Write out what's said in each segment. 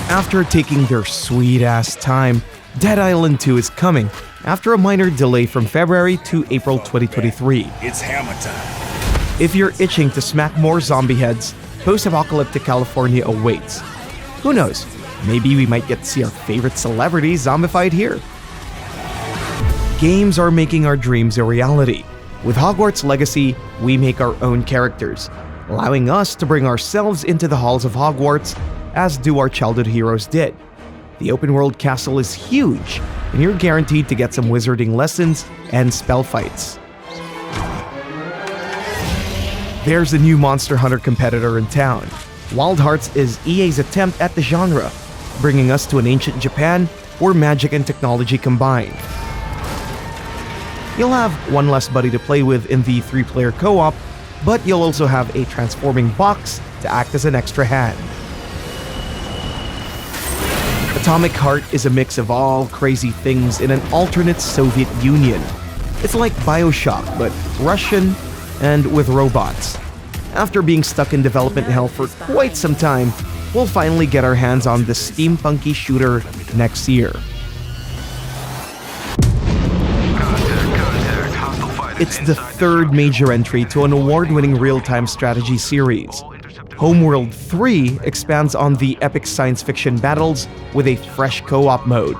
After taking their sweet-ass time, Dead Island 2 is coming after a minor delay from February to April 2023. It's hammer time. If you're itching to smack more zombie heads, post-apocalyptic California awaits. Who knows, maybe we might get to see our favorite celebrities zombified here. Games are making our dreams a reality. With Hogwarts Legacy, we make our own characters, allowing us to bring ourselves into the halls of Hogwarts, as do our childhood heroes did. The open-world castle is huge, and you're guaranteed to get some wizarding lessons and spell fights. There's a new Monster Hunter competitor in town. Wild Hearts is EA's attempt at the genre, bringing us to an ancient Japan where magic and technology combine. You'll have one less buddy to play with in the 3-player co-op, but you'll also have a transforming box to act as an extra hand. Atomic Heart is a mix of all crazy things in an alternate Soviet Union. It's like BioShock, but Russian and with robots. After being stuck in development hell for quite some time, we'll finally get our hands on this steampunky shooter next year. It's the third major entry to an award-winning real-time strategy series. Homeworld 3 expands on the epic science fiction battles with a fresh co-op mode.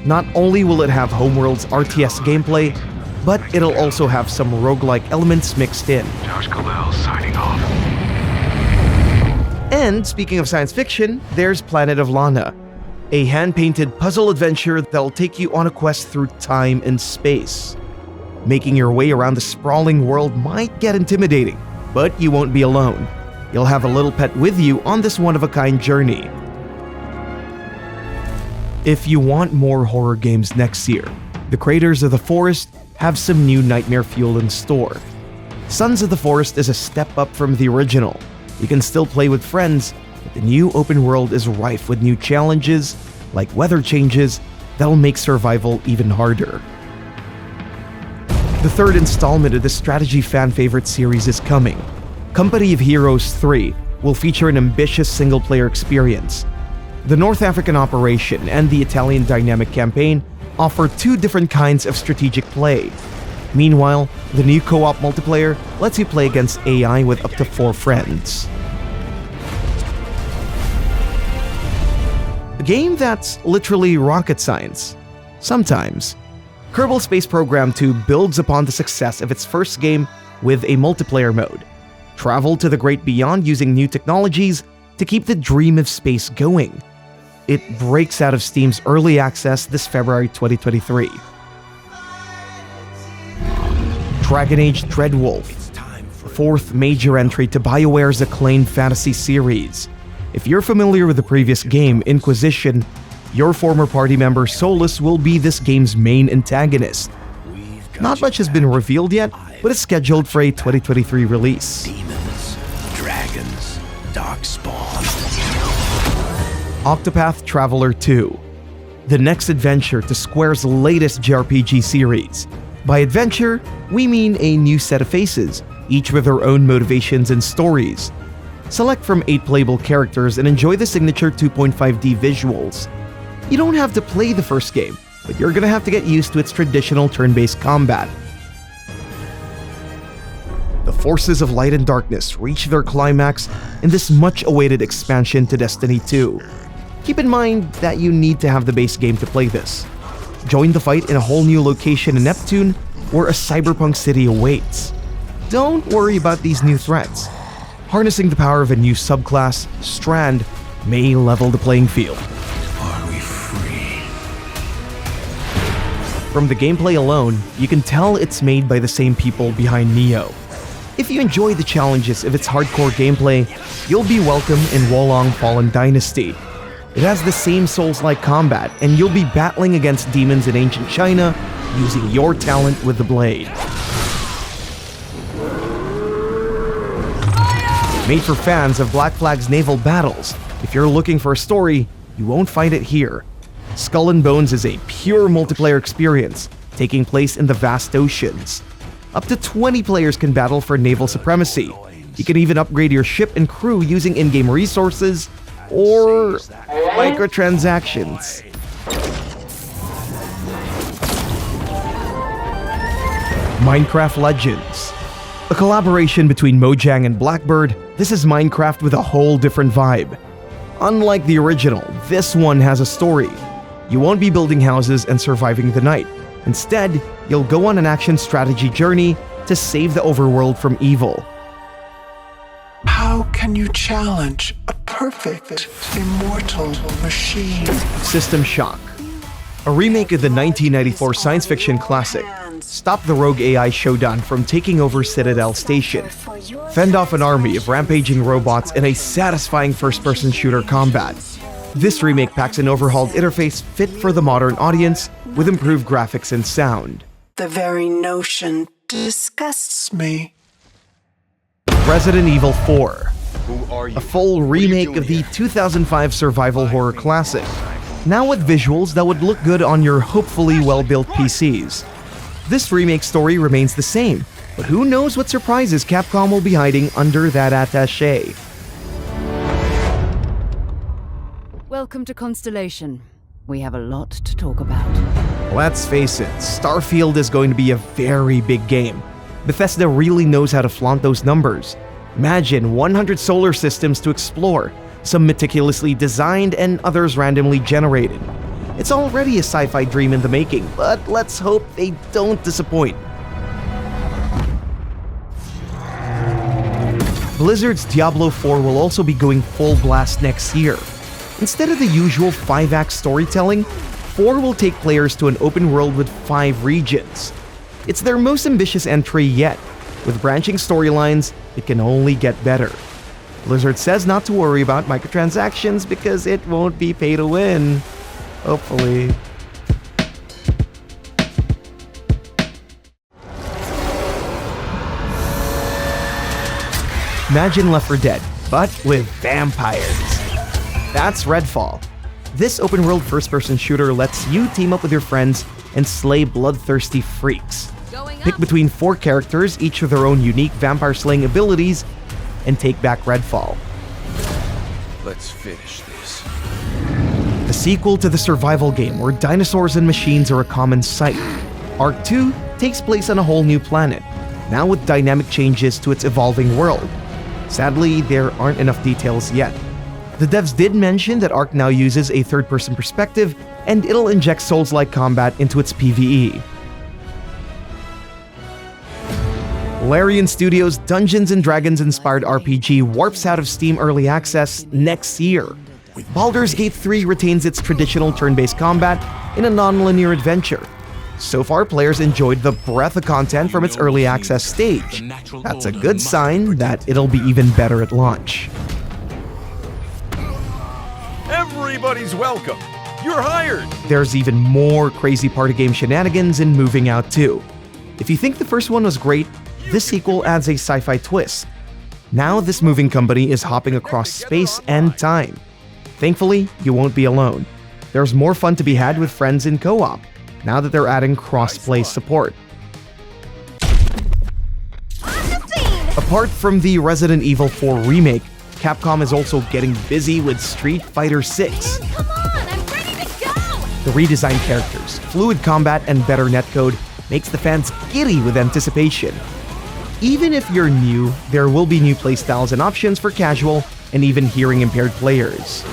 Not only will it have Homeworld's RTS gameplay, but it'll also have some roguelike elements mixed in. Signing off. And speaking of science fiction, there's Planet of Lana, a hand-painted puzzle adventure that'll take you on a quest through time and space. Making your way around the sprawling world might get intimidating, but you won't be alone. You'll have a little pet with you on this one-of-a-kind journey. If you want more horror games next year, the creators of The Forest have some new nightmare fuel in store. Sons of the Forest is a step up from the original. You can still play with friends, but the new open world is rife with new challenges, like weather changes, that'll make survival even harder. The third installment of the strategy fan-favorite series is coming. Company of Heroes 3 will feature an ambitious single-player experience. The North African operation and the Italian dynamic campaign offer two different kinds of strategic play. Meanwhile, the new co-op multiplayer lets you play against AI with up to 4 friends. A game that's literally rocket science. Sometimes. Kerbal Space Program 2 builds upon the success of its first game with a multiplayer mode. Travel to the great beyond using new technologies to keep the dream of space going. It breaks out of Steam's early access this February 2023. Dragon Age Dreadwolf, the fourth major entry to BioWare's acclaimed fantasy series. If you're familiar with the previous game, Inquisition, your former party member Solus will be this game's main antagonist. Not much has been revealed yet, but it's scheduled for a 2023 release. Demons, dragons, darkspawn. Octopath Traveler 2, the next adventure to Square's latest JRPG series. By adventure, we mean a new set of faces, each with their own motivations and stories. Select from 8 playable characters and enjoy the signature 2.5D visuals. You don't have to play the first game, but you're gonna have to get used to its traditional turn-based combat. The forces of light and darkness reach their climax in this much-awaited expansion to Destiny 2. Keep in mind that you need to have the base game to play this. Join the fight in a whole new location in Neptune where a cyberpunk city awaits. Don't worry about these new threats. Harnessing the power of a new subclass, Strand, may level the playing field. Are we free? From the gameplay alone, you can tell it's made by the same people behind Nioh. If you enjoy the challenges of its hardcore gameplay, you'll be welcome in Wolong Fallen Dynasty. It has the same Souls-like combat, and you'll be battling against demons in ancient China using your talent with the blade. Made for fans of Black Flag's naval battles, if you're looking for a story, you won't find it here. Skull and Bones is a pure multiplayer experience, taking place in the vast oceans. Up to 20 players can battle for naval supremacy. You can even upgrade your ship and crew using in-game resources, or microtransactions. Minecraft Legends. A collaboration between Mojang and Blackbird, this is Minecraft with a whole different vibe. Unlike the original, this one has a story. You won't be building houses and surviving the night. Instead, you'll go on an action strategy journey to save the overworld from evil. How can you challenge a perfect, immortal machine? System Shock. A remake of the 1994 science fiction classic. Stop the rogue AI Showdown from taking over Citadel Station. Fend off an army of rampaging robots in a satisfying first-person shooter combat. This remake packs an overhauled interface fit for the modern audience with improved graphics and sound. The very notion disgusts me. Resident Evil 4. A full remake of the 2005 survival horror classic. Now with visuals that would look good on your hopefully well-built PCs. This remake story remains the same, but who knows what surprises Capcom will be hiding under that attaché. Welcome to Constellation. We have a lot to talk about. Let's face it, Starfield is going to be a very big game. Bethesda really knows how to flaunt those numbers. Imagine 100 solar systems to explore, some meticulously designed and others randomly generated. It's already a sci-fi dream in the making, but let's hope they don't disappoint. Blizzard's Diablo IV will also be going full blast next year. Instead of the usual 5-act storytelling, 4 will take players to an open world with 5 regions. It's their most ambitious entry yet. With branching storylines, it can only get better. Blizzard says not to worry about microtransactions because it won't be pay to win. Hopefully. Imagine Left 4 Dead, but with vampires. That's Redfall. This open-world first-person shooter lets you team up with your friends and slay bloodthirsty freaks. Pick between 4 characters, each with their own unique vampire-slaying abilities, and take back Redfall. Let's finish this. The sequel to the survival game where dinosaurs and machines are a common sight. Arc 2 takes place on a whole new planet, now with dynamic changes to its evolving world. Sadly, there aren't enough details yet. The devs did mention that Arc now uses a third-person perspective, and it'll inject Souls-like combat into its PvE. Larian Studios' Dungeons & Dragons-inspired RPG warps out of Steam Early Access next year. Baldurs Gate 3 retains its traditional turn-based combat in a non-linear adventure. So far, players enjoyed the breadth of content from its early access stage. That's a good sign that it'll be even better at launch. Everybody's welcome. You're hired. There's even more crazy party game shenanigans in Moving Out 2. If you think the first one was great, this sequel adds a sci-fi twist. Now this moving company is hopping across space and time. Thankfully, you won't be alone. There's more fun to be had with friends in co-op, now that they're adding cross-play support. Apart from the Resident Evil 4 remake, Capcom is also getting busy with Street Fighter VI. Come on, I'm ready to go! The redesigned characters, fluid combat, and better netcode makes the fans giddy with anticipation. Even if you're new, there will be new playstyles and options for casual and even hearing-impaired players.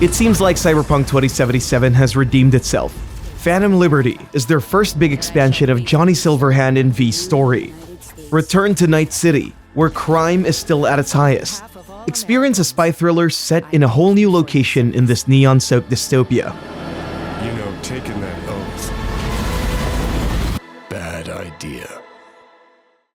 It seems like Cyberpunk 2077 has redeemed itself. Phantom Liberty is their first big expansion of Johnny Silverhand and V's story. Return to Night City, where crime is still at its highest. Experience a spy thriller set in a whole new location in this neon-soaked dystopia. You know, taking that oath. Bad idea.